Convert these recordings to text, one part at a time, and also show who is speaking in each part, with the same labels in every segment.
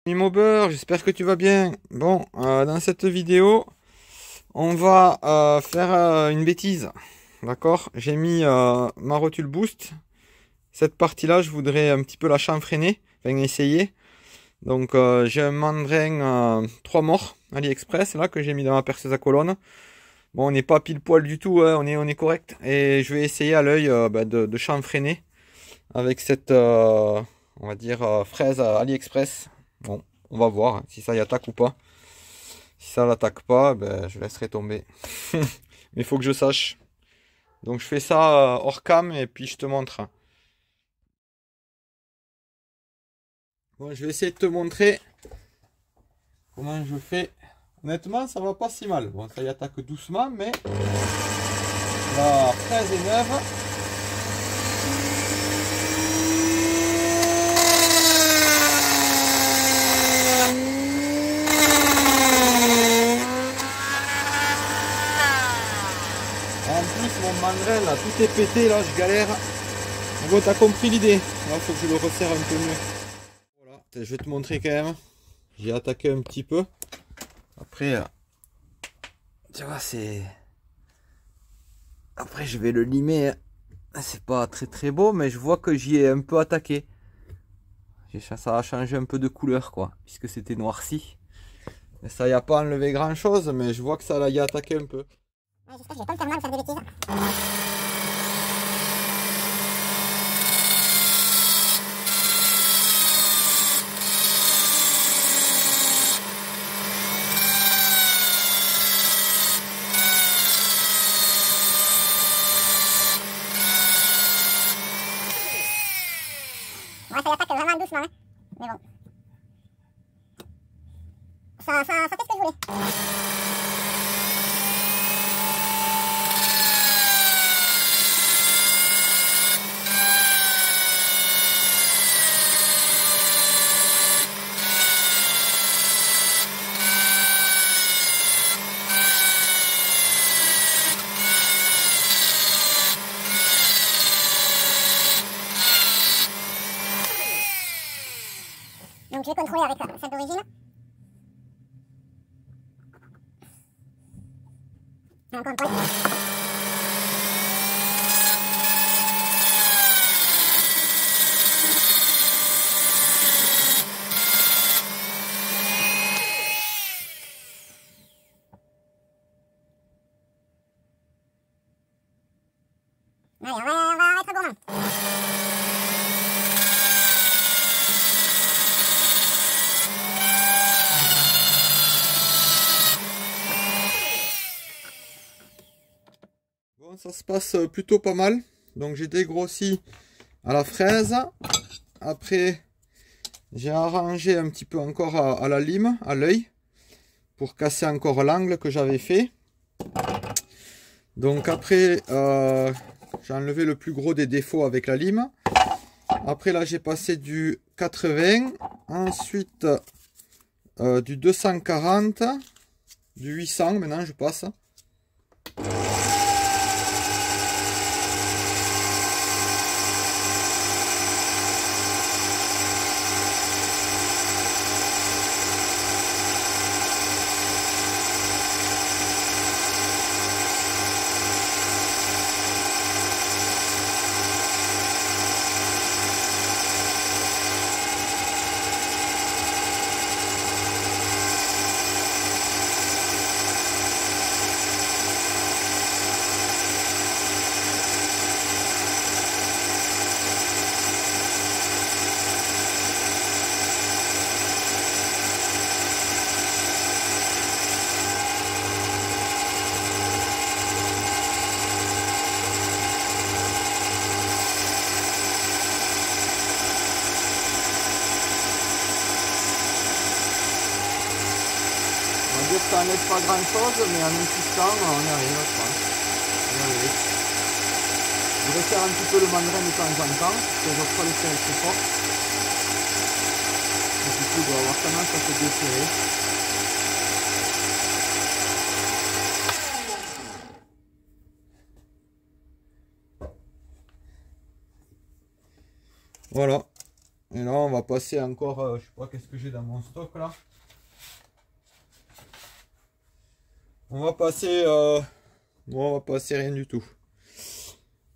Speaker 1: Mimobeur, j'espère que tu vas bien. Bon, dans cette vidéo, on va faire une bêtise. D'accord? J'ai mis ma rotule boost. Cette partie-là, je voudrais un petit peu la chanfreiner, enfin essayer. Donc j'ai un mandrin 3 morts AliExpress là que j'ai mis dans ma perceuse à colonne. Bon, on n'est pas pile poil du tout, hein, on est correct. Et je vais essayer à l'œil de chanfreiner avec cette on va dire fraise AliExpress. Bon, on va voir si ça y attaque ou pas. Si ça l'attaque pas, ben, je laisserai tomber. Mais il faut que je sache. Donc je fais ça hors cam et puis je te montre. Bon, je vais essayer de te montrer comment je fais. Honnêtement, ça va pas si mal. Bon, ça y attaque doucement, mais la fraise est neuve. En plus, mon mandrin là, tout est pété là, je galère. Bon, t'as compris l'idée. Là, faut que je le resserre un peu mieux. Voilà, je vais te montrer quand même. J'ai attaqué un petit peu. Après, tu vois, c'est... Après, je vais le limer. C'est pas très beau, mais je vois que j'y ai un peu attaqué. Ça a changé un peu de couleur, quoi, puisque c'était noirci. Mais ça y a pas enlevé grand chose, mais je vois que ça y a attaqué un peu.
Speaker 2: Ouais, j'espère que je vais pas me faire mal, faire des bêtises. Ouais, ça y attaque vraiment doucement, hein. Mais bon. Ça fait ce que je voulais. Donc je vais contrôler avec celle d'origine. Et encore une fois. Allez, on va être gourmand.
Speaker 1: Bon, ça se passe plutôt pas mal. Donc j'ai dégrossi à la fraise. Après, j'ai arrangé un petit peu encore à la lime, à l'œil, pour casser encore l'angle que j'avais fait. Donc après, j'ai enlevé le plus gros des défauts avec la lime. Après là, j'ai passé du 80, ensuite du 240, du 800, maintenant je passe. Ça n'enlève pas grand chose, mais en insistant, on y arrive, je pense. On y arrive. Je resserre un petit peu le mandrin de temps en temps, parce que je ne vais pas le serrer très fort. Et du coup, il doit avoir tendance à se déchirer. Voilà. Et là, on va passer encore, je sais pas qu'est-ce que j'ai dans mon stock là. On va passer, bon, on va passer rien du tout.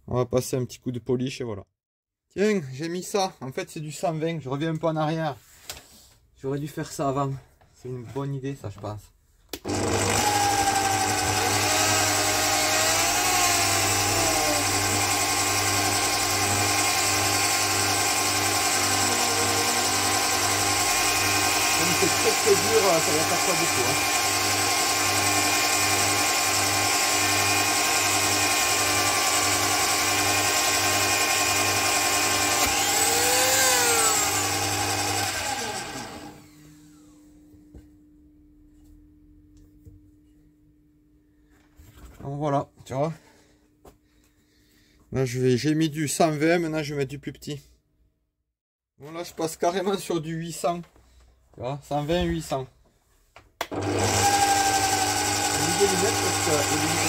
Speaker 1: On va passer un petit coup de polish et voilà. Tiens, j'ai mis ça. En fait, c'est du 120. Je reviens un peu en arrière. J'aurais dû faire ça avant. C'est une bonne idée, ça, je pense. Comme c'est très très dur, ça va faire pas beaucoup. Hein. Donc voilà, tu vois. Là, j'ai mis du 120, maintenant je vais mettre du plus petit. Bon, là, je passe carrément sur du 800. Tu vois, 120, 800. J'ai mis des lunettes parce que les lunettes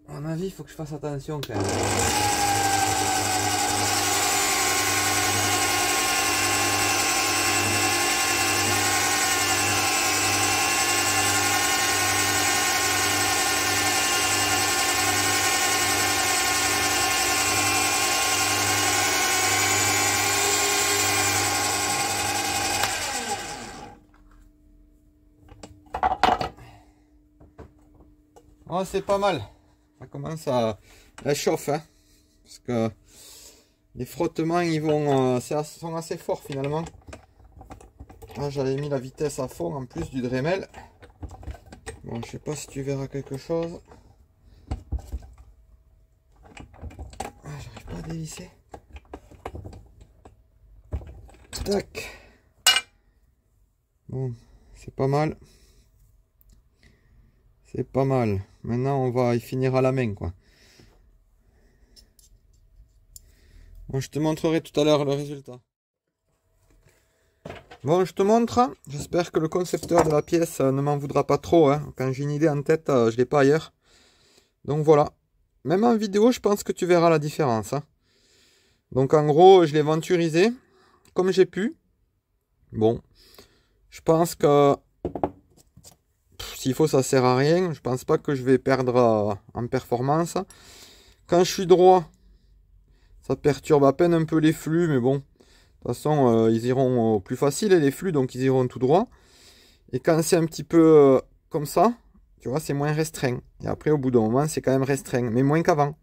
Speaker 1: à mon avis, il faut que je fasse attention quand même. Oh, c'est pas mal. Ça commence à... Elle chauffe, hein, parce que les frottements, ils vont, sont assez forts finalement. Là, j'avais mis la vitesse à fond en plus du Dremel. Bon, je sais pas si tu verras quelque chose. Ah, j'arrive pas à dévisser. Tac. Bon, c'est pas mal. C'est pas mal. Maintenant, on va y finir à la main, quoi. Bon, je te montrerai tout à l'heure le résultat. Bon, je te montre. J'espère que le concepteur de la pièce ne m'en voudra pas trop. Hein. Quand j'ai une idée en tête, je l'ai pas ailleurs. Donc voilà. Même en vidéo, je pense que tu verras la différence. Hein. Donc en gros, je l'ai venturisé comme j'ai pu. Bon, je pense que s'il faut, ça sert à rien. Je pense pas que je vais perdre en performance. Quand je suis droit, ça perturbe à peine un peu les flux, mais bon. De toute façon, ils iront plus facile les flux, donc ils iront tout droit. Et quand c'est un petit peu comme ça, tu vois, c'est moins restreint. Et après, au bout d'un moment, c'est quand même restreint, mais moins qu'avant.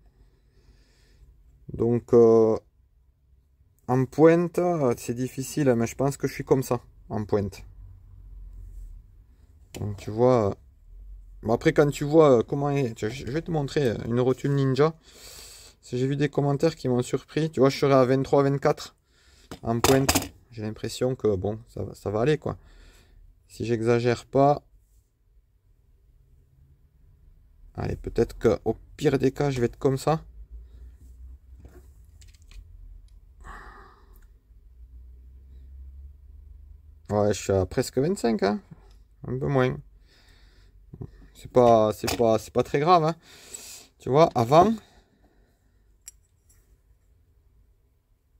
Speaker 1: Donc, en pointe, c'est difficile, mais je pense que je suis comme ça, en pointe. Donc, tu vois... Bon, après, quand tu vois comment... Je vais te montrer une rotule Ninja. J'ai vu des commentaires qui m'ont surpris. Tu vois, je serai à 23-24 en pointe. J'ai l'impression que, bon, ça va aller, quoi. Si j'exagère pas... Allez, peut-être qu'au pire des cas, je vais être comme ça. Ouais, je suis à presque 25, hein. Un peu moins. C'est pas très grave, hein. Tu vois, avant...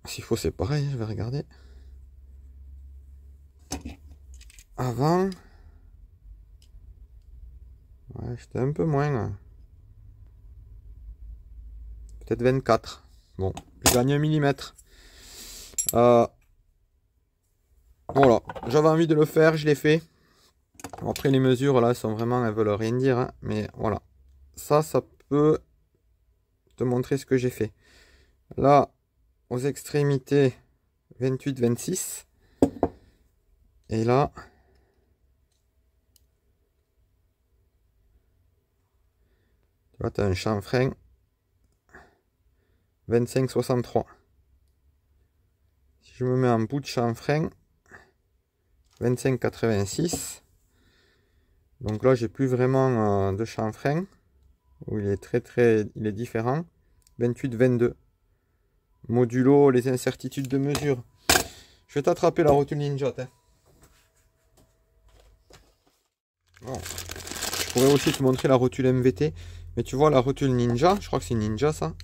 Speaker 1: S'il faut, c'est pareil, je vais regarder. Avant... Ouais, j'étais un peu moins. Hein. Peut-être 24. Bon, je gagne 1 millimètre. Voilà, j'avais envie de le faire, je l'ai fait. Bon, après, les mesures, là, sont vraiment, elles veulent rien dire. Hein, mais voilà, ça peut te montrer ce que j'ai fait. Là, aux extrémités, 28-26. Et là... Tu vois, tu as un chanfrein 25-63. Si je me mets en bout de chanfrein 25-86. Donc là, j'ai plus vraiment de chanfrein. où il est il est différent. 28-22. Modulo les incertitudes de mesure. Je vais t'attraper la rotule Ninja. Bon. Je pourrais aussi te montrer la rotule MVT. Mais tu vois la rotule Ninja, je crois que c'est Ninja ça.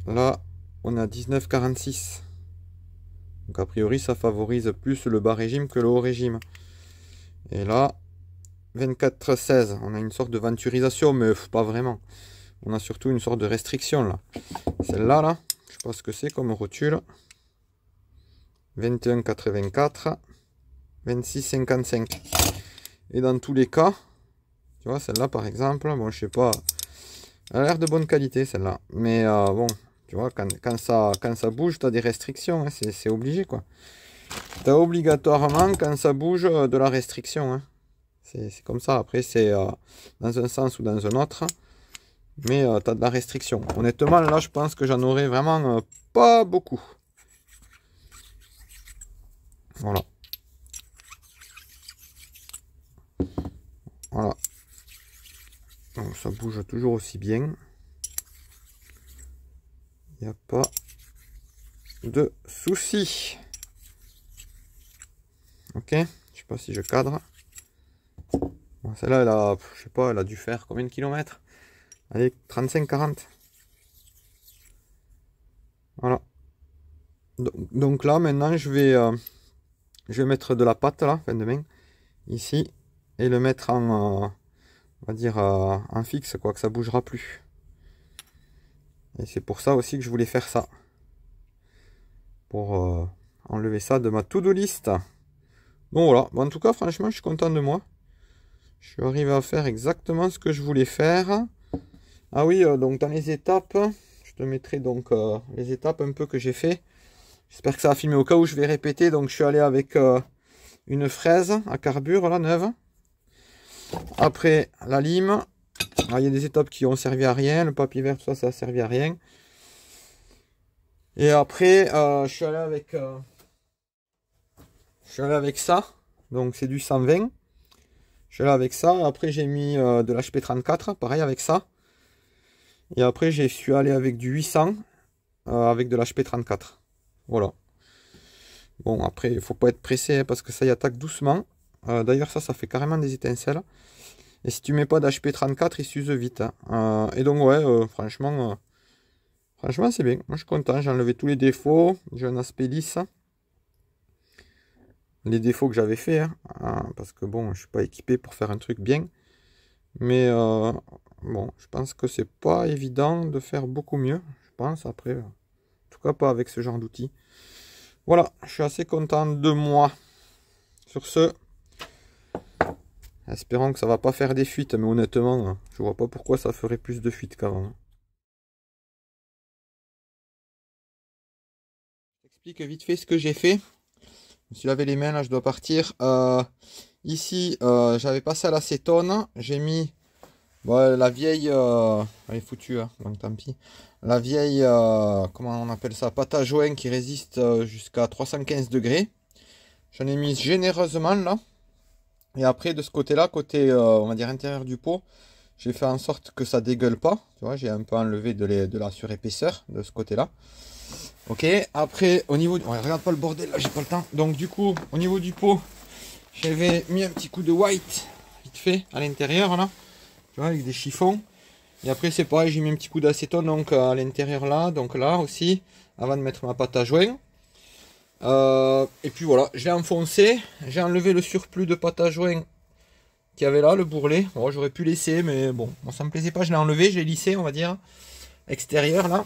Speaker 1: Là, on a 19,46. Donc a priori, ça favorise plus le bas régime que le haut régime. Et là, 24,16. On a une sorte de venturisation, mais pas vraiment. On a surtout une sorte de restriction là. Celle-là, là, je sais pas ce que c'est comme rotule. 21,84. 26,55. Et dans tous les cas, tu vois, celle-là par exemple, bon, je sais pas, elle a l'air de bonne qualité celle-là. Mais bon, tu vois, quand ça bouge, tu as des restrictions, hein, c'est obligé quoi. Tu as obligatoirement, quand ça bouge, de la restriction. Hein. C'est comme ça, après c'est dans un sens ou dans un autre. Mais tu as de la restriction. Honnêtement, là, je pense que j'en aurais vraiment pas beaucoup. Voilà. Voilà. Donc ça bouge toujours aussi bien. Il n'y a pas de souci. Ok. Je sais pas si je cadre. Bon, celle-là, elle a, je sais pas, elle a dû faire combien de kilomètres? Allez, 35-40. Voilà. Donc là, maintenant, je vais mettre de la pâte là, fin de main, ici, et le mettre en, on va dire, en fixe, quoi, que ça bougera plus. Et c'est pour ça aussi que je voulais faire ça. Pour enlever ça de ma to-do list. Bon voilà, bon, en tout cas, franchement, je suis content de moi. Je suis arrivé à faire exactement ce que je voulais faire. Ah oui, donc dans les étapes, je te mettrai donc les étapes un peu que j'ai fait. J'espère que ça va filmer au cas où je vais répéter. Donc je suis allé avec une fraise à carbure, là, neuve. Après, la lime. Alors, il y a des étapes qui ont servi à rien. Le papier vert, tout ça, ça a servi à rien. Et après, je suis allé avec ça. Donc c'est du 120. Je suis allé avec ça. Après, j'ai mis de l'HP34. Pareil avec ça. Et après, je suis allé avec du 800. Avec de l'HP34. Voilà. Bon, après, il faut pas être pressé hein, parce que ça y attaque doucement. D'ailleurs, ça fait carrément des étincelles. Et si tu mets pas d'HP34, il s'use vite. Hein. Et donc, ouais, franchement, c'est bien. Moi, je suis content. J'ai enlevé tous les défauts. J'ai un aspect lisse. Les défauts que j'avais fait. Hein, parce que bon, je suis pas équipé pour faire un truc bien. Mais bon, je pense que c'est pas évident de faire beaucoup mieux. Je pense après. En tout cas, pas avec ce genre d'outils. Voilà, je suis assez content de moi. Sur ce, espérons que ça va pas faire des fuites, mais honnêtement, je vois pas pourquoi ça ferait plus de fuites qu'avant. J'explique vite fait ce que j'ai fait. Je me suis lavé les mains, là je dois partir. Ici, j'avais passé à l'acétone. J'ai mis la vieille... elle est foutue, hein, donc tant pis. La vieille, comment on appelle ça, pâte à joint qui résiste jusqu'à 315 degrés. J'en ai mis généreusement là. Et après de ce côté-là, côté on va dire intérieur du pot, j'ai fait en sorte que ça dégueule pas. Tu vois, j'ai un peu enlevé de la surépaisseur de ce côté-là. Ok, après au niveau... Ouais, regarde pas le bordel là, j'ai pas le temps. Donc du coup, au niveau du pot, j'avais mis un petit coup de white, vite fait, à l'intérieur là. Tu vois, avec des chiffons. Et après c'est pareil, j'ai mis un petit coup d'acétone donc à l'intérieur là, donc là aussi, avant de mettre ma pâte à joint. Et puis voilà, je l'ai enfoncé, j'ai enlevé le surplus de pâte à joint qu'il y avait là, le bourrelet. Bon, j'aurais pu laisser, mais bon, moi ça me plaisait pas, je l'ai enlevé, j'ai lissé on va dire, extérieur là.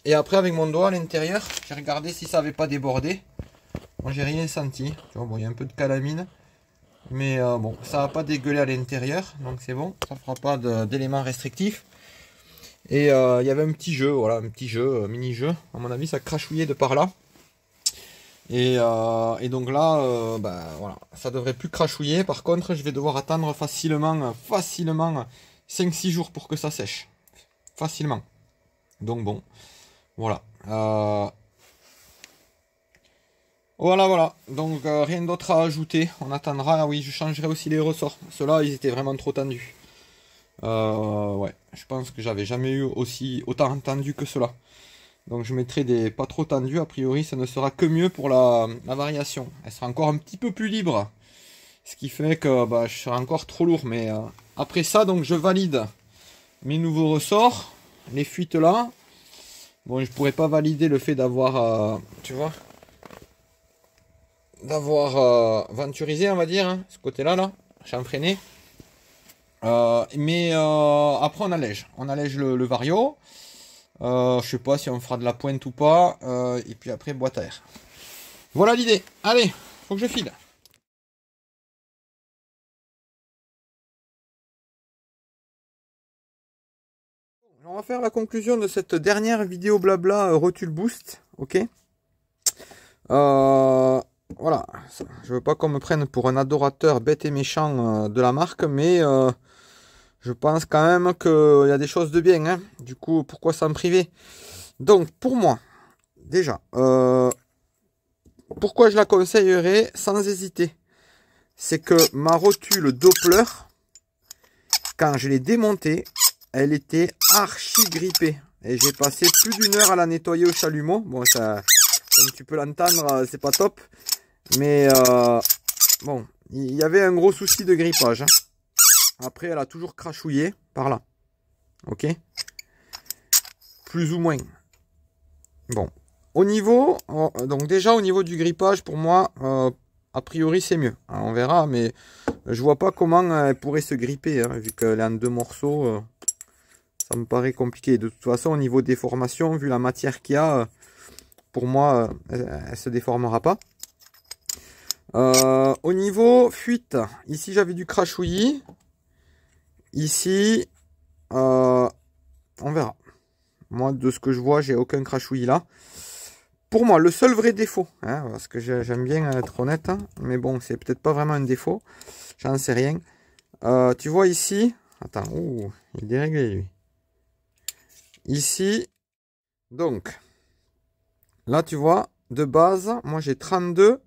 Speaker 1: Et après avec mon doigt à l'intérieur, j'ai regardé si ça avait pas débordé. Moi j'ai rien senti, tu vois, bon il y a un peu de calamine. Mais bon, ça va pas dégueuler à l'intérieur, donc c'est bon, ça fera pas d'éléments restrictifs. Et il y avait un petit jeu, voilà, un petit jeu, mini-jeu. À mon avis, ça crachouillait de par là. Et donc là, voilà, ça devrait plus crachouiller. Par contre, je vais devoir attendre facilement 5-6 jours pour que ça sèche. Facilement. Donc bon, voilà. Voilà. Donc rien d'autre à ajouter. On attendra. Ah oui, je changerai aussi les ressorts. Ceux-là, ils étaient vraiment trop tendus. Ouais, je pense que j'avais jamais eu autant tendu que cela. Donc je mettrai des pas trop tendus, a priori ça ne sera que mieux pour la variation. Elle sera encore un petit peu plus libre. Ce qui fait que bah, je serai encore trop lourd. Mais après ça, donc je valide mes nouveaux ressorts. Les fuites là. Bon, je pourrais pas valider le fait d'avoir, tu vois, d'avoir venturisé, on va dire, hein, ce côté-là, là, chanfreiné. Mais après on allège le vario. Je sais pas si on fera de la pointe ou pas. Et puis après boîte à air. Voilà l'idée. Allez, faut que je file. On va faire la conclusion de cette dernière vidéo blabla rotule boost, ok. Voilà, je veux pas qu'on me prenne pour un adorateur bête et méchant de la marque, mais je pense quand même qu'il y a des choses de bien, hein. Du coup, pourquoi s'en priver? Donc, pour moi, déjà, pourquoi je la conseillerais sans hésiter? C'est que ma rotule Doppler, quand je l'ai démontée, elle était archi grippée. Et j'ai passé plus d'une heure à la nettoyer au chalumeau. Bon, ça, comme tu peux l'entendre, c'est pas top. Mais bon, il y avait un gros souci de grippage, hein. Après, elle a toujours crachouillé par là. Ok? Plus ou moins. Bon. Au niveau, donc déjà au niveau du grippage, pour moi, a priori c'est mieux. Alors, on verra, mais je vois pas comment elle pourrait se gripper, hein, vu qu'elle est en deux morceaux. Ça me paraît compliqué. De toute façon, au niveau déformation, vu la matière qu'il y a, pour moi, elle se déformera pas. Au niveau fuite, ici j'avais du crachouillis. Ici, on verra. Moi, de ce que je vois, j'ai aucun crachouillis là. Pour moi, le seul vrai défaut, hein, parce que j'aime bien être honnête, hein, mais bon, c'est peut-être pas vraiment un défaut. J'en sais rien. Tu vois ici, attends, ouh, il est déréglé lui. Ici, donc, là tu vois, de base, moi j'ai 32.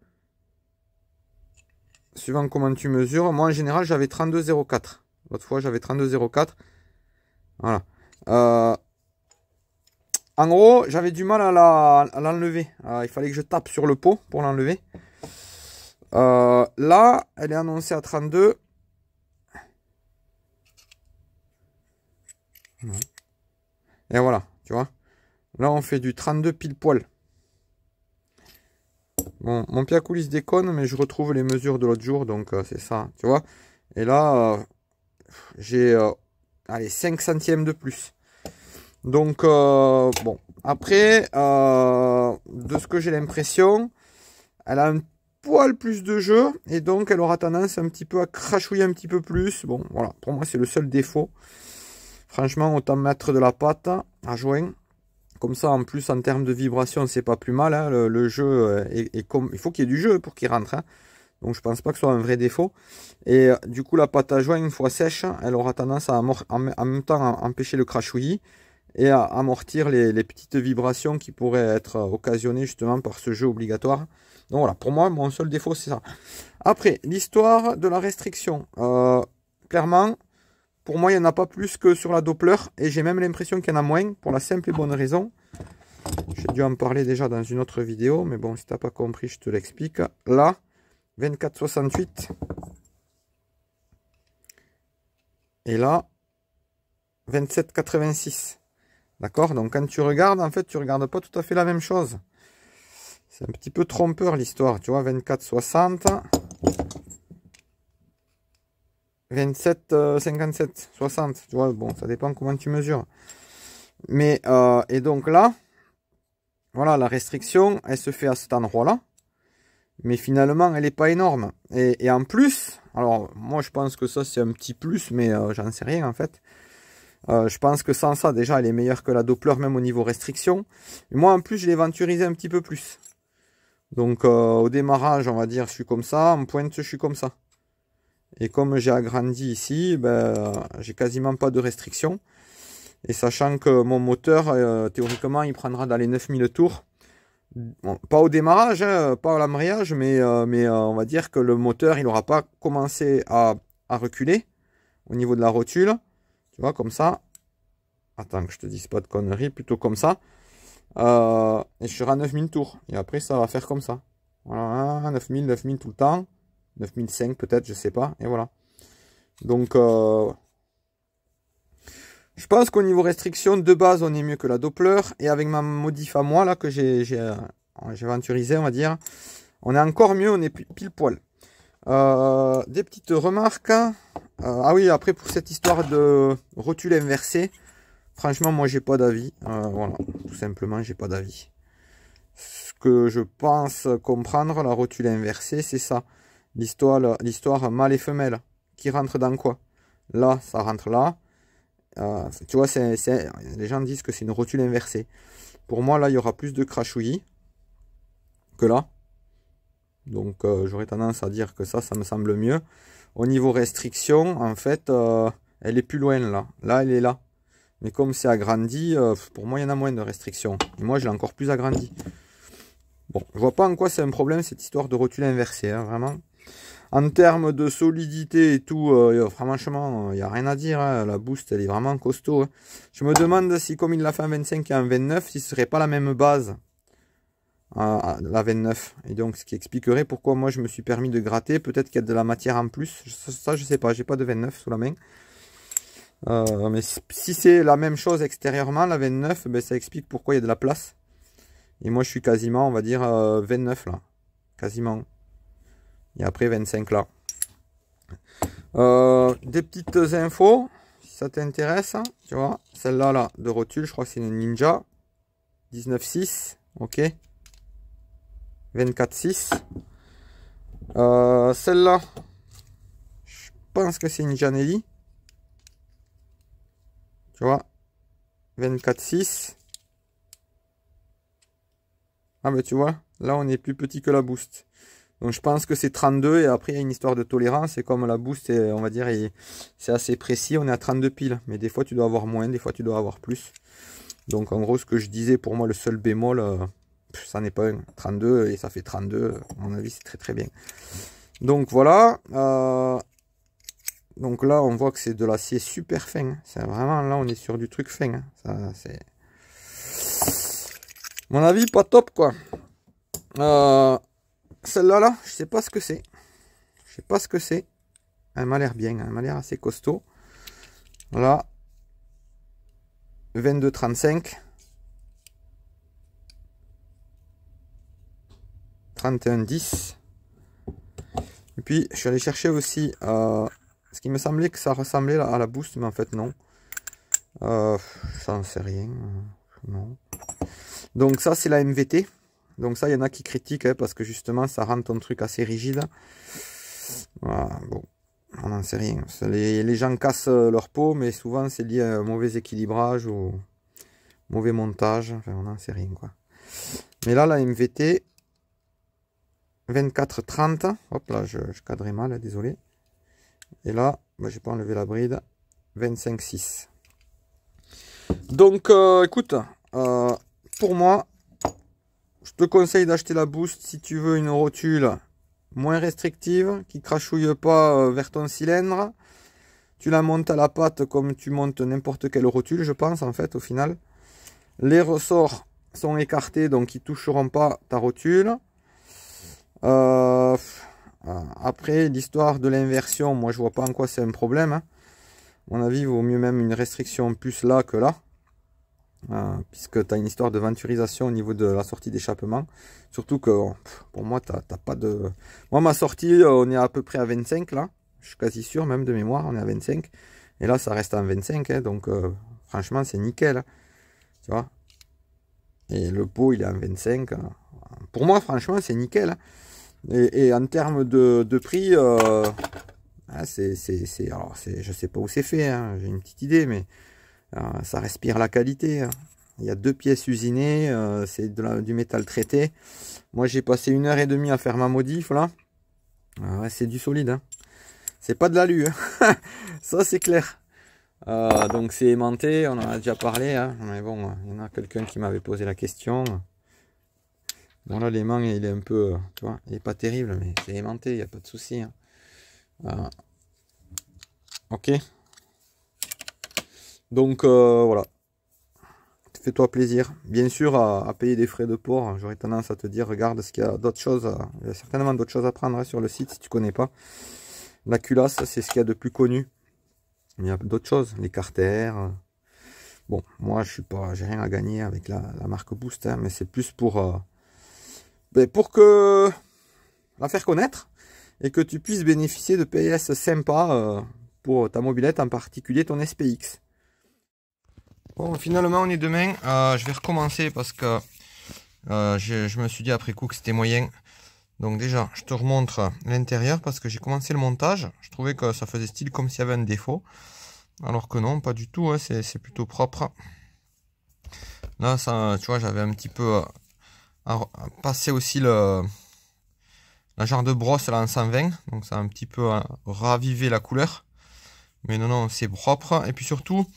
Speaker 1: Suivant comment tu mesures, moi en général j'avais 32,04. L'autre fois j'avais 32,04. Voilà. En gros, j'avais du mal à l'enlever. Il fallait que je tape sur le pot pour l'enlever. Là, elle est annoncée à 32. Et voilà, tu vois. Là, on fait du 32 pile poil. Bon, mon piacoulis déconne, mais je retrouve les mesures de l'autre jour, donc c'est ça, tu vois. Et là, j'ai allez, 5 centièmes de plus. Donc, bon. Après, de ce que j'ai l'impression, elle a un poil plus de jeu. Et donc, elle aura tendance un petit peu à crachouiller un petit peu plus. Bon, voilà. Pour moi, c'est le seul défaut. Franchement, autant mettre de la pâte à joint. Comme ça, en plus, en termes de vibration, c'est pas plus mal, hein. Le jeu est comme... Il faut qu'il y ait du jeu pour qu'il rentre, hein. Donc, je pense pas que ce soit un vrai défaut. Et du coup, la pâte à joint, une fois sèche, elle aura tendance à en même temps à empêcher le crachouillis et à amortir les petites vibrations qui pourraient être occasionnées justement par ce jeu obligatoire. Donc voilà, pour moi, mon seul défaut, c'est ça. Après, l'histoire de la restriction. Clairement, pour moi, il n'y en a pas plus que sur la Doppler. Et j'ai même l'impression qu'il y en a moins, pour la simple et bonne raison. J'ai dû en parler déjà dans une autre vidéo, mais bon, si tu n'as pas compris, je te l'explique. Là, 24,68. Et là, 27,86. D'accord? Donc quand tu regardes, en fait, tu ne regardes pas tout à fait la même chose. C'est un petit peu trompeur l'histoire. Tu vois, 24,60. 27, 57, 60. Tu vois, bon, ça dépend comment tu mesures. Mais, et donc là, voilà, la restriction, elle se fait à cet endroit-là. Mais finalement, elle n'est pas énorme. Et en plus, alors, moi, je pense que ça, c'est un petit plus, mais j'en sais rien, en fait. Je pense que sans ça, déjà, elle est meilleure que la Doppler, même au niveau restriction. Et moi, en plus, je l'ai venturisé un petit peu plus. Donc, au démarrage, on va dire, je suis comme ça. En pointe, je suis comme ça. Et comme j'ai agrandi ici, ben, j'ai quasiment pas de restriction. Et sachant que mon moteur, théoriquement, il prendra dans les 9000 tours. Bon, pas au démarrage, hein, pas à l'embrayage, mais on va dire que le moteur, il n'aura pas commencé à reculer au niveau de la rotule. Tu vois, comme ça. Attends que je te dise pas de conneries, plutôt comme ça. Et je serai à 9000 tours. Et après, ça va faire comme ça. Voilà, 9000, 9000 tout le temps. 9005 peut-être, je sais pas. Et voilà. Donc, je pense qu'au niveau restriction, de base, on est mieux que la Doppler. Et avec ma modif à moi, là, que j'ai aventurisé, on va dire, on est encore mieux, on est pile poil. Des petites remarques. Ah oui, après, pour cette histoire de rotule inversée, franchement, moi, j'ai pas d'avis. Voilà, tout simplement, j'ai pas d'avis. Ce que je pense comprendre, la rotule inversée, c'est ça. L'histoire mâle et femelle. Qui rentre dans quoi? Là, ça rentre là. Tu vois, les gens disent que c'est une rotule inversée. Pour moi, là, il y aura plus de crachouillis que là. Donc, j'aurais tendance à dire que ça me semble mieux. Au niveau restriction, en fait, elle est plus loin là. Là, elle est là. Mais comme c'est agrandi, pour moi, il y en a moins de restrictions. Et moi, je l'ai encore plus agrandi. Bon, je vois pas en quoi c'est un problème, cette histoire de rotule inversée, hein, vraiment. En termes de solidité et tout, franchement, il n'y a rien à dire. Hein. La boost, elle est vraiment costaud. Hein. Je me demande si, comme il l'a fait en 25 et en 29, si ce serait pas la même base. La 29. Et donc, ce qui expliquerait pourquoi moi, je me suis permis de gratter. Peut-être qu'il y a de la matière en plus. Ça, je sais pas. J'ai pas de 29 sous la main. Mais si c'est la même chose extérieurement, la 29, ben, ça explique pourquoi il y a de la place. Et moi, je suis quasiment, on va dire, 29 là. Quasiment. Et après 25 là. Des petites infos, si ça t'intéresse. Tu vois, celle-là là, de rotule, je crois que c'est une Ninja. 19.6, ok. 24.6. Celle-là, je pense que c'est une Janelli. Tu vois, 24.6. Ah ben tu vois, là on est plus petit que la boost. Donc je pense que c'est 32 et après il y a une histoire de tolérance. Et comme la boost, on va dire, c'est assez précis, on est à 32 piles. Mais des fois tu dois avoir moins, des fois tu dois avoir plus. Donc en gros ce que je disais, pour moi le seul bémol, ça n'est pas un 32 et ça fait 32. À mon avis c'est très très bien. Donc voilà. Donc là on voit que c'est de l'acier super fin. C'est vraiment, là on est sur du truc fin. Hein. Ça c'est... Mon avis pas top quoi. Celle-là, là, je sais pas ce que c'est. Je sais pas ce que c'est. Elle m'a l'air bien. Elle m'a l'air assez costaud. Voilà. 22,35. 31,10. Et puis, je suis allé chercher aussi ce qui me semblait que ça ressemblait à la boost, mais en fait, non. Ça n'en sait rien. Non. Donc, ça, c'est la MVT. Donc ça, il y en a qui critiquent hein, parce que justement, ça rend ton truc assez rigide. Voilà, bon, on n'en sait rien. Les gens cassent leur peau, mais souvent, c'est lié à un mauvais équilibrage ou mauvais montage. Enfin, on n'en sait rien, quoi. Mais là, la MVT, 24,30. Hop là, je cadrais mal, désolé. Et là, bah, j'ai pas enlevé la bride. 25,6. Donc, écoute, pour moi, je te conseille d'acheter la boost si tu veux une rotule moins restrictive, qui crachouille pas vers ton cylindre. Tu la montes à la patte comme tu montes n'importe quelle rotule, je pense, en fait, au final. Les ressorts sont écartés, donc ils toucheront pas ta rotule. Après, l'histoire de l'inversion, moi, je vois pas en quoi c'est un problème. Hein. À mon avis, il vaut mieux même une restriction plus là que là. Puisque tu as une histoire de venturisation au niveau de la sortie d'échappement. Surtout que pour moi, t'as pas de... Moi, ma sortie, on est à peu près à 25 là. Je suis quasi sûr, même de mémoire, on est à 25. Et là, ça reste à 25. Hein, donc, franchement, c'est nickel. Hein, tu vois. Et le pot, il est à 25. Pour moi, franchement, c'est nickel. Hein. Et en termes de prix, alors, je sais pas où c'est fait. Hein, j'ai une petite idée, mais... ça respire la qualité. Hein. Il y a 2 pièces usinées. C'est du métal traité. Moi, j'ai passé 1h30 à faire ma modif, là. Ouais, c'est du solide. Hein. C'est pas de l'alu. Hein. Ça, c'est clair. Donc, c'est aimanté. On en a déjà parlé. Hein. Mais bon, il y en a quelqu'un qui m'avait posé la question. Bon, là, l'aimant, il est un peu... tu vois, il est pas terrible, mais c'est aimanté. Il n'y a pas de souci. Hein. Ok. Donc voilà, fais-toi plaisir. Bien sûr, à payer des frais de port, j'aurais tendance à te dire, regarde, ce qu'il y a d'autres choses, il y a certainement d'autres choses à prendre hein, sur le site si tu connais pas. La culasse, c'est ce qu'il y a de plus connu. Il y a d'autres choses, les carters. Bon, moi, je suis pas, j'ai rien à gagner avec la marque Boost, hein, mais c'est plus pour que la faire connaître et que tu puisses bénéficier de PS sympas pour ta mobilette, en particulier ton SPX. Bon, finalement, on est demain. Je vais recommencer parce que je me suis dit après coup que c'était moyen. Donc déjà, je te remontre l'intérieur parce que j'ai commencé le montage. Je trouvais que ça faisait style comme s'il y avait un défaut. Alors que non, pas du tout. Hein, c'est plutôt propre. Là, ça, tu vois, j'avais un petit peu passé aussi la genre de brosse là en 120. Donc ça a un petit peu ravivé la couleur. Mais non, non, c'est propre. Et puis surtout,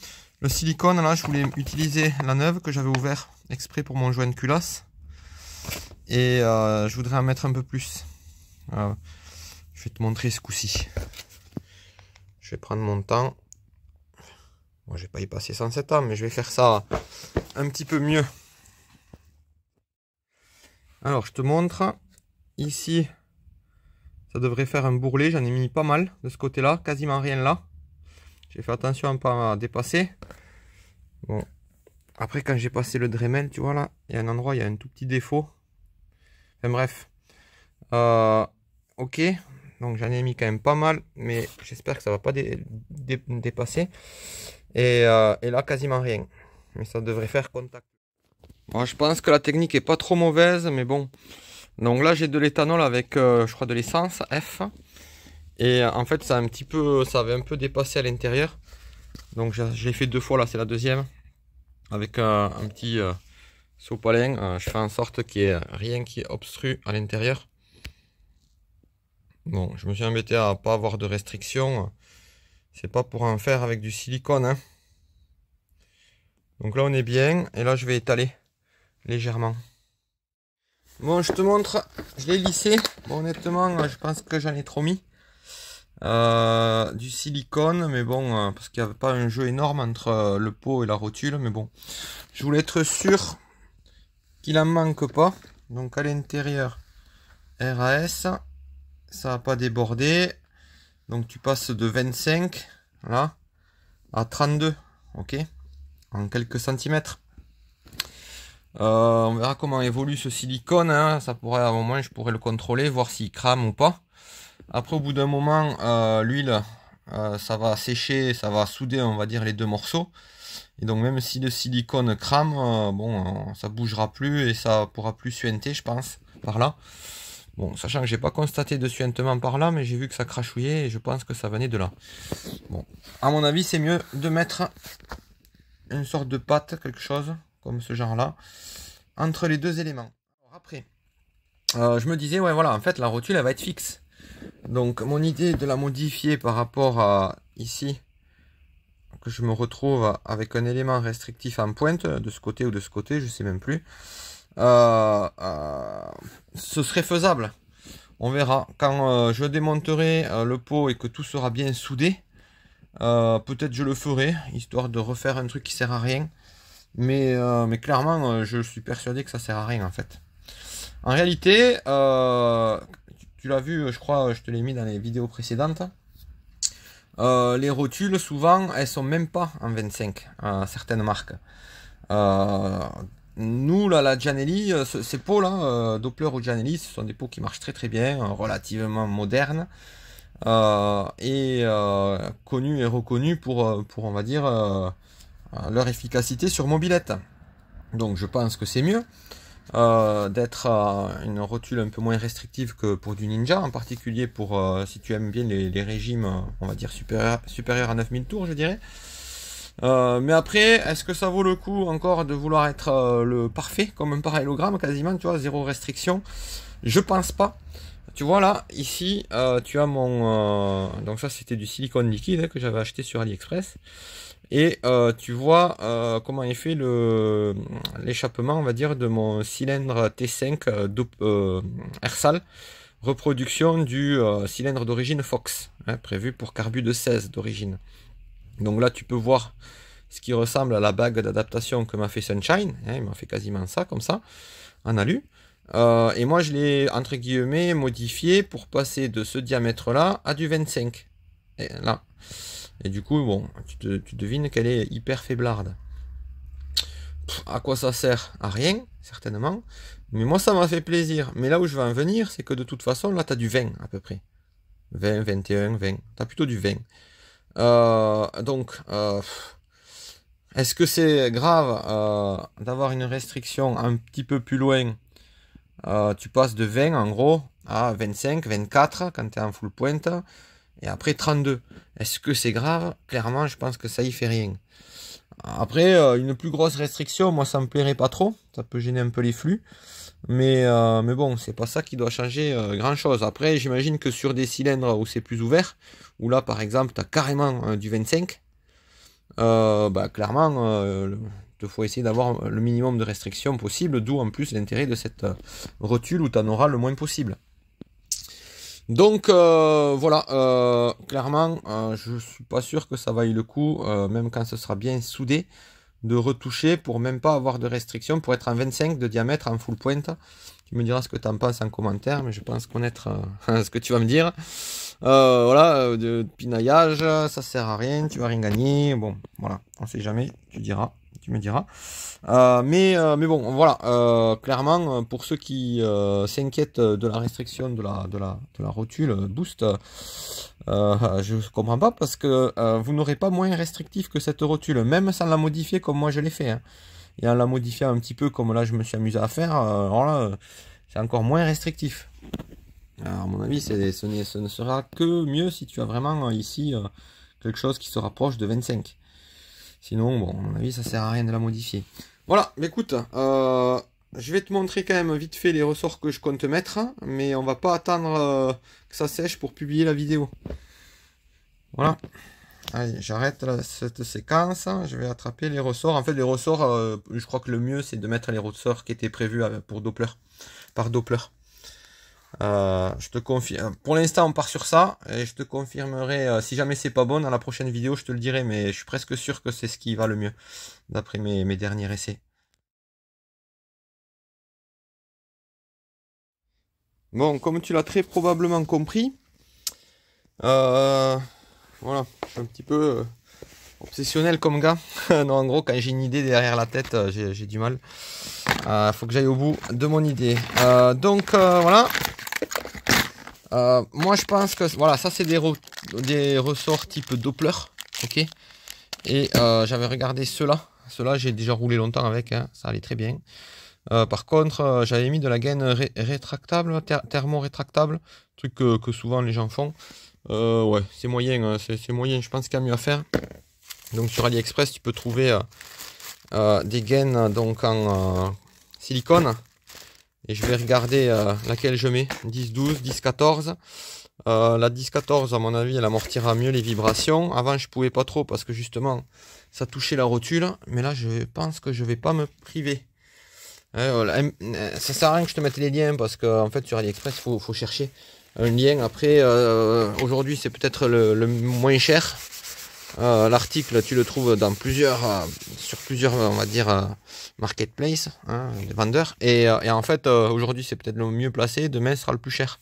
Speaker 1: le silicone, là, je voulais utiliser la neuve que j'avais ouvert exprès pour mon joint de culasse. Et je voudrais en mettre un peu plus. Je vais te montrer ce coup-ci. Je vais prendre mon temps. Bon, je vais pas y passer 107 ans, mais je vais faire ça un petit peu mieux. Alors, je te montre. Ici, ça devrait faire un bourrelet. J'en ai mis pas mal de ce côté-là. Quasiment rien là. J'ai fait attention à ne pas dépasser. Bon. Après, quand j'ai passé le Dremel, tu vois là, il y a un endroit, il y a un tout petit défaut. Enfin bref. Ok. Donc j'en ai mis quand même pas mal. Mais j'espère que ça va pas dépasser. Et là, quasiment rien. Mais ça devrait faire contact. Bon, je pense que la technique est pas trop mauvaise. Mais bon. Donc là, j'ai de l'éthanol avec, je crois, de l'essence F. Et en fait, ça avait un peu dépassé à l'intérieur. Donc je l'ai fait 2 fois, là c'est la deuxième. Avec un petit sopalin. Je fais en sorte qu'il n'y ait rien qui obstrue à l'intérieur. Bon, je me suis embêté à pas avoir de restriction. C'est pas pour en faire avec du silicone. Hein. Donc là on est bien. Et là je vais étaler légèrement. Bon, je te montre. Je l'ai lissé. Bon, honnêtement, je pense que j'en ai trop mis. Du silicone, mais bon, parce qu'il n'y avait pas un jeu énorme entre le pot et la rotule, mais bon, je voulais être sûr qu'il en manque pas. Donc à l'intérieur, RAS, ça va pas déborder. Donc tu passes de 25 là à 32, ok, en quelques centimètres. On verra comment évolue ce silicone, hein. Ça pourrait à un moment, je pourrais le contrôler, voir s'il crame ou pas. Après, au bout d'un moment, l'huile, ça va sécher, ça va souder, on va dire, les deux morceaux. Et donc, même si le silicone crame, bon, ça bougera plus et ça pourra plus suinter, je pense, par là. Bon, sachant que j'ai pas constaté de suintement par là, mais j'ai vu que ça crachouillait et je pense que ça venait de là. Bon, à mon avis, c'est mieux de mettre une sorte de pâte, quelque chose, comme ce genre-là, entre les deux éléments. Alors après, je me disais, ouais, voilà, en fait, la rotule, elle va être fixe. Donc mon idée de la modifier par rapport à ici, que je me retrouve avec un élément restrictif en pointe, de ce côté ou de ce côté, je sais même plus, ce serait faisable. On verra. Quand je démonterai le pot et que tout sera bien soudé, peut-être je le ferai, histoire de refaire un truc qui sert à rien. Mais clairement, je suis persuadé que ça sert à rien en fait. En réalité, tu l'as vu, je crois, je te l'ai mis dans les vidéos précédentes. Les rotules, souvent, elles sont même pas en 25, certaines marques. Nous, là, la Gianelli, ces pots là, Doppler ou Gianelli, ce sont des pots qui marchent très très bien, relativement modernes. Et connus et reconnus pour on va dire, leur efficacité sur mobilette. Donc je pense que c'est mieux d'être une rotule un peu moins restrictive que pour du Ninja, en particulier pour si tu aimes bien les régimes, on va dire supérieurs à 9000 tours, je dirais. Mais après, est-ce que ça vaut le coup encore de vouloir être le parfait, comme un parallélogramme quasiment, tu vois, zéro restriction? Je pense pas. Tu vois là, ici, tu as mon... donc ça c'était du silicone liquide hein, que j'avais acheté sur AliExpress. Et tu vois comment est fait l'échappement, on va dire, de mon cylindre T5 Ersal, reproduction du cylindre d'origine Fox, hein, prévu pour carbu de 16 d'origine. Donc là, tu peux voir ce qui ressemble à la bague d'adaptation que m'a fait Sunshine. Hein, il m'a fait quasiment ça, comme ça, en alu. Et moi, je l'ai, entre guillemets, modifié pour passer de ce diamètre-là à du 25. Et, là. Et du coup, bon, tu devines qu'elle est hyper faiblarde. À quoi ça sert? À rien, certainement. Mais moi, ça m'a fait plaisir. Mais là où je veux en venir, c'est que de toute façon, là, tu as du 20 à peu près. 20, 21, 20. Tu as plutôt du 20. Donc, est-ce que c'est grave d'avoir une restriction un petit peu plus loin? Tu passes de 20 en gros à 25, 24 quand tu es en full pointe. Et après 32. Est-ce que c'est grave? Clairement, je pense que ça y fait rien. Après, une plus grosse restriction, moi ça me plairait pas trop. Ça peut gêner un peu les flux. Mais bon, c'est pas ça qui doit changer grand chose. Après, j'imagine que sur des cylindres où c'est plus ouvert, où là par exemple tu as carrément du 25, bah clairement, il faut essayer d'avoir le minimum de restrictions possible, d'où en plus l'intérêt de cette rotule où tu en auras le moins possible. Donc voilà, clairement, je suis pas sûr que ça vaille le coup, même quand ce sera bien soudé, de retoucher pour même pas avoir de restriction, pour être en 25 de diamètre en full pointe. Tu me diras ce que tu en penses en commentaire, mais je pense connaître ce que tu vas me dire. Voilà, de pinaillage, ça sert à rien, tu vas rien gagner. Bon, voilà, on sait jamais, tu me diras. Mais bon, voilà, clairement, pour ceux qui s'inquiètent de la restriction de la rotule Boost, je comprends pas parce que vous n'aurez pas moins restrictif que cette rotule, même sans la modifier comme moi je l'ai fait. Hein. Et en la modifiant un petit peu comme là je me suis amusé à faire, alors là, c'est encore moins restrictif. Alors, à mon avis, ce ne sera que mieux si tu as vraiment ici quelque chose qui se rapproche de 25. Sinon, bon, à mon avis, ça sert à rien de la modifier. Voilà, mais écoute, je vais te montrer quand même vite fait les ressorts que je compte mettre, mais on va pas attendre que ça sèche pour publier la vidéo. Voilà. Allez, j'arrête cette séquence, je vais attraper les ressorts. En fait, les ressorts, je crois que le mieux, c'est de mettre les ressorts qui étaient prévus pour Doppler, par Doppler. Je te confirme. Pour l'instant, on part sur ça et je te confirmerai si jamais c'est pas bon dans la prochaine vidéo, je te le dirai, mais je suis presque sûr que c'est ce qui va le mieux d'après mes derniers essais. Bon, comme tu l'as très probablement compris, voilà, je suis un petit peu obsessionnel comme gars. Non, en gros, quand j'ai une idée derrière la tête, j'ai du mal. Faut que j'aille au bout de mon idée. Donc voilà. Moi je pense que voilà, ça c'est des ressorts type Doppler, ok. Et j'avais regardé ceux-là j'ai déjà roulé longtemps avec, hein, ça allait très bien. Par contre j'avais mis de la gaine rétractable, thermo-rétractable, truc que souvent les gens font. Ouais, c'est moyen, c'est moyen, je pense qu'il y a mieux à faire. Donc sur AliExpress tu peux trouver des gaines donc en silicone. Et je vais regarder laquelle je mets, 10-12, 10-14. La 10-14, à mon avis, elle amortira mieux les vibrations. Avant, je pouvais pas trop parce que justement, ça touchait la rotule. Mais là, je pense que je vais pas me priver. Ça sert à rien que je te mette les liens parce qu'en fait, sur AliExpress, il faut chercher un lien. Après, aujourd'hui, c'est peut-être le moins cher. L'article, tu le trouves dans sur plusieurs, on va dire, marketplace, hein, des vendeurs. Et en fait, aujourd'hui, c'est peut-être le mieux placé. Demain, ce sera le plus cher.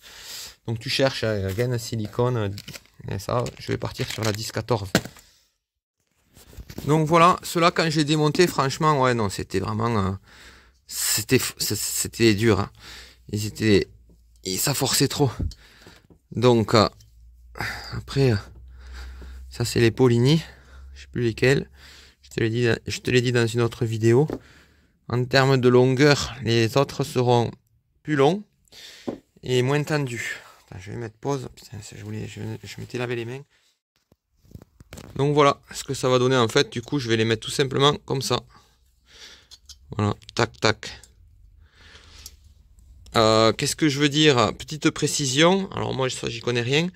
Speaker 1: Donc, tu cherches gaine silicone. Et ça, je vais partir sur la 10-14. Donc, voilà. Ceux-là, quand j'ai démonté, franchement, ouais, non, c'était vraiment... c'était dur. Hein. Ça forçait trop. Donc, après... Ça c'est les Polini, je sais plus lesquels, je te l'ai dit dans une autre vidéo. En termes de longueur, les autres seront plus longs et moins tendus. Attends, je vais mettre pause, putain, je m'étais lavé les mains. Donc voilà ce que ça va donner en fait, du coup je vais les mettre tout simplement comme ça. Voilà, tac tac. Qu'est-ce que je veux dire? Petite précision, alors moi j'y connais rien,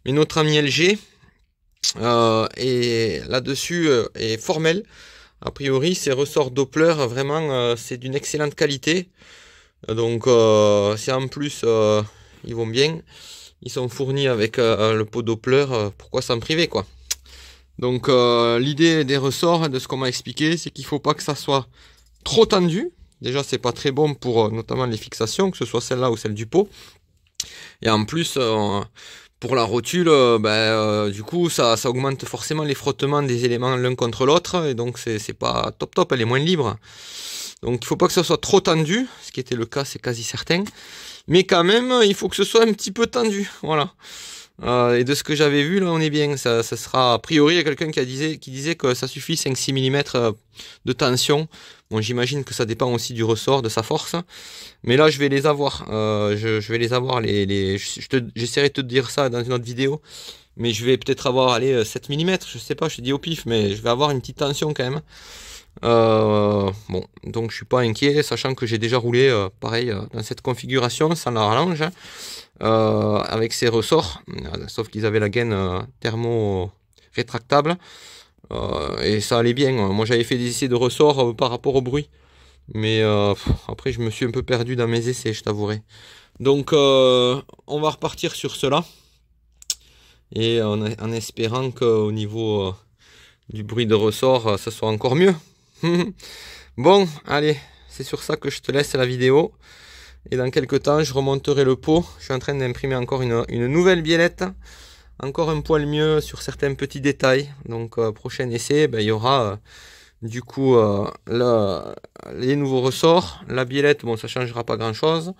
Speaker 1: mais notre ami LG, et là-dessus est formel. A priori, ces ressorts Doppler, vraiment, c'est d'une excellente qualité. Donc, si en plus ils vont bien, ils sont fournis avec le pot Doppler, pourquoi s'en priver, quoi. Donc l'idée des ressorts, de ce qu'on m'a expliqué, c'est qu'il faut pas que ça soit trop tendu. Déjà, c'est pas très bon pour notamment les fixations, que ce soit celle-là ou celle du pot. Et en plus, pour la rotule, du coup, ça augmente forcément les frottements des éléments l'un contre l'autre. Et donc, c'est pas top top, elle est moins libre. Donc, il faut pas que ça soit trop tendu. Ce qui était le cas, c'est quasi certain. Mais quand même, il faut que ce soit un petit peu tendu. Voilà. Et de ce que j'avais vu, là, on est bien. Ça sera, a priori, il y a quelqu'un qui disait que ça suffit 5-6 mm de tension. Bon, j'imagine que ça dépend aussi du ressort, de sa force. Mais là, je vais les avoir. Je vais les avoir. J'essaierai de te dire ça dans une autre vidéo. Mais je vais peut-être avoir, allez, 7 mm. Je sais pas, je te dis au pif, mais je vais avoir une petite tension quand même. Bon, donc je suis pas inquiet, sachant que j'ai déjà roulé, pareil, dans cette configuration, sans la rallonge. Avec ces ressorts, sauf qu'ils avaient la gaine thermo rétractable et ça allait bien. Moi j'avais fait des essais de ressorts par rapport au bruit, mais après je me suis un peu perdu dans mes essais, je t'avouerai. Donc on va repartir sur cela et en espérant qu'au niveau du bruit de ressort ça soit encore mieux. Bon, allez, c'est sur ça que je te laisse la vidéo. Et dans quelques temps, je remonterai le pot. Je suis en train d'imprimer encore une nouvelle biellette. Encore un poil mieux sur certains petits détails. Donc, prochain essai, il y aura du coup les nouveaux ressorts. La biellette, bon, ça changera pas grand chose.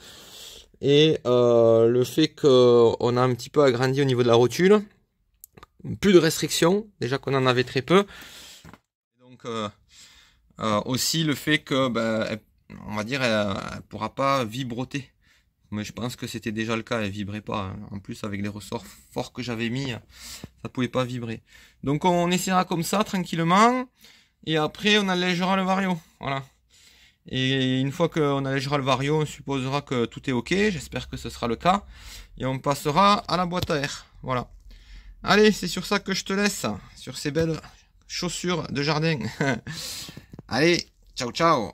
Speaker 1: Et le fait qu'on a un petit peu agrandi au niveau de la rotule. Plus de restrictions, déjà qu'on en avait très peu. Donc, aussi le fait que, on va dire, elle pourra pas vibroter. Mais je pense que c'était déjà le cas, elle vibrait pas. En plus, avec les ressorts forts que j'avais mis, ça pouvait pas vibrer. Donc on essaiera comme ça, tranquillement. Et après, on allégera le vario. Voilà. Et une fois qu'on allégera le vario, on supposera que tout est OK. J'espère que ce sera le cas. Et on passera à la boîte à air. Voilà. Allez, c'est sur ça que je te laisse. Sur ces belles chaussures de jardin. Allez, ciao ciao.